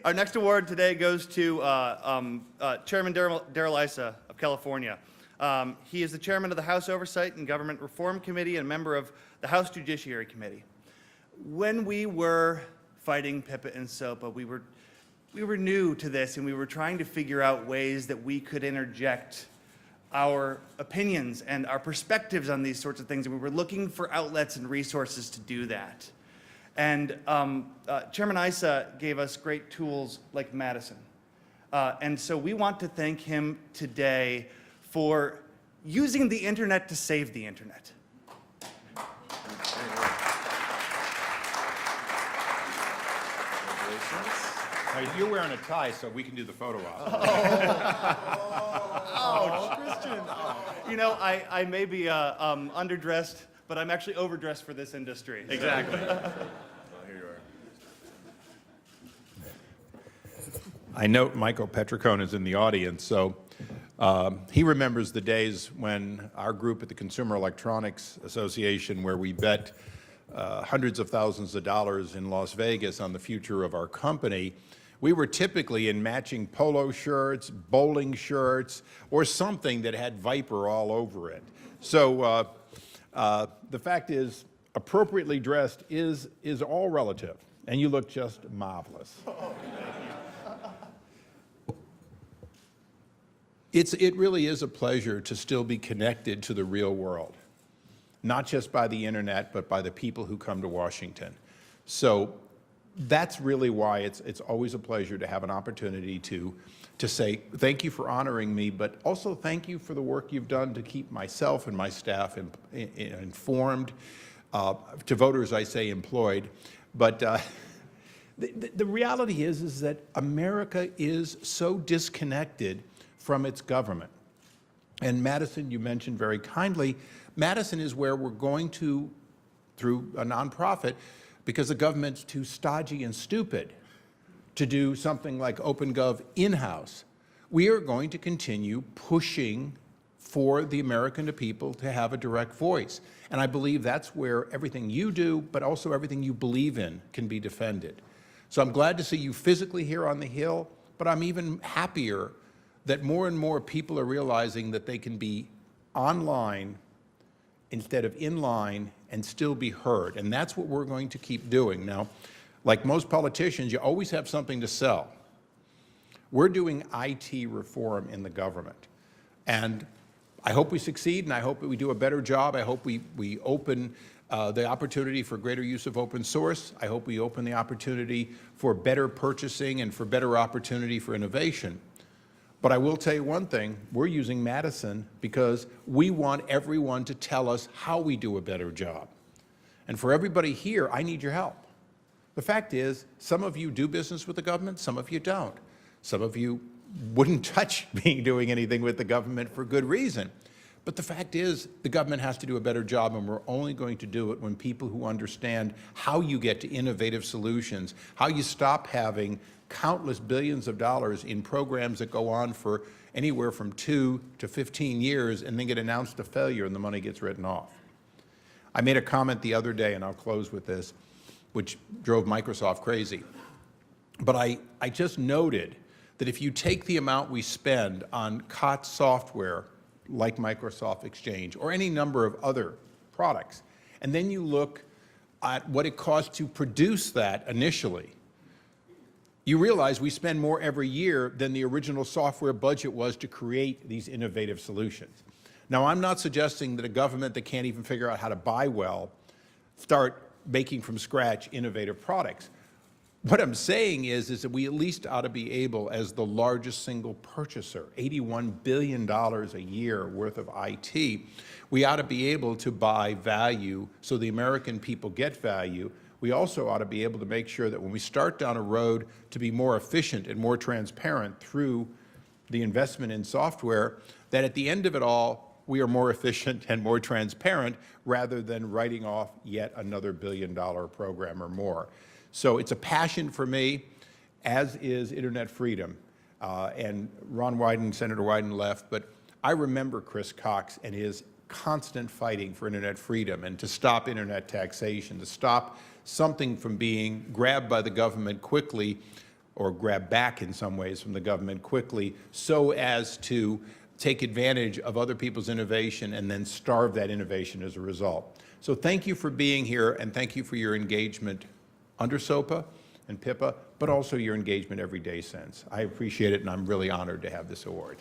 Our next award today goes to Chairman Darrell Issa of California. He is the chairman of the House Oversight and Government Reform Committee and member of the House Judiciary Committee. When we were fighting PIPA and SOPA, we were new to this, and we were trying to figure out ways that we could interject our opinions and our perspectives on these sorts of things, and we were looking for outlets and resources to do that. And Chairman Issa gave us great tools like Madison. And so we want to thank him today for using the internet to save the internet. You're wearing a tie, so we can do the photo op. Ouch, Christian. You know, I may be underdressed, but I'm actually overdressed for this industry. Exactly. Here you are. I note Michael Petricone is in the audience, so he remembers the days when our group at the Consumer Electronics Association, where we bet hundreds of thousands of dollars in Las Vegas on the future of our company, we were typically in matching polo shirts, bowling shirts, or something that had Viper all over it. So the fact is, appropriately dressed is all relative, and you look just marvelous. It really is a pleasure to still be connected to the real world, not just by the internet, but by the people who come to Washington. So that's really why it's always a pleasure to have an opportunity to say thank you for honoring me, but also thank you for the work you've done to keep myself and my staff informed. To voters, I say employed. But the reality is that America is so disconnected from its government. And Madison, you mentioned very kindly, Madison is where we're going to, through a nonprofit, because the government's too stodgy and stupid to do something like OpenGov in-house. We are going to continue pushing for the American people to have a direct voice. And I believe that's where everything you do, but also everything you believe in, can be defended. So I'm glad to see you physically here on the Hill, but I'm even happier that more and more people are realizing that they can be online instead of in line and still be heard. And that's what we're going to keep doing. Now, like most politicians, you always have something to sell. We're doing IT reform in the government. And I hope we succeed, and I hope that we do a better job. I hope we open the opportunity for greater use of open source. I hope we open the opportunity for better purchasing and for better opportunity for innovation. But I will tell you one thing, we're using Madison because we want everyone to tell us how we do a better job. And for everybody here, I need your help. The fact is, some of you do business with the government, some of you don't. Some of you wouldn't touch doing anything with the government for good reason. But the fact is, the government has to do a better job, and we're only going to do it when people who understand how you get to innovative solutions, how you stop having countless billions of dollars in programs that go on for anywhere from 2 to 15 years and then get announced a failure and the money gets written off. I made a comment the other day, and I'll close with this, which drove Microsoft crazy. But I just noted that if you take the amount we spend on COTS software, like Microsoft Exchange, or any number of other products, and then you look at what it costs to produce that initially, you realize we spend more every year than the original software budget was to create these innovative solutions. Now, I'm not suggesting that a government that can't even figure out how to buy well start making from scratch innovative products. What I'm saying is that we at least ought to be able, as the largest single purchaser, $81 billion a year worth of IT, we ought to be able to buy value so the American people get value. We also ought to be able to make sure that when we start down a road to be more efficient and more transparent through the investment in software, that at the end of it all, we are more efficient and more transparent rather than writing off yet another billion-dollar program or more. So it's a passion for me, as is internet freedom. And Ron Wyden, Senator Wyden left, but I remember Chris Cox and his constant fighting for internet freedom and to stop internet taxation, to stop something from being grabbed by the government quickly or grab back in some ways from the government quickly so as to take advantage of other people's innovation and then starve that innovation as a result. So thank you for being here, and thank you for your engagement under SOPA and PIPA, but also your engagement every day since. I appreciate it, and I'm really honored to have this award.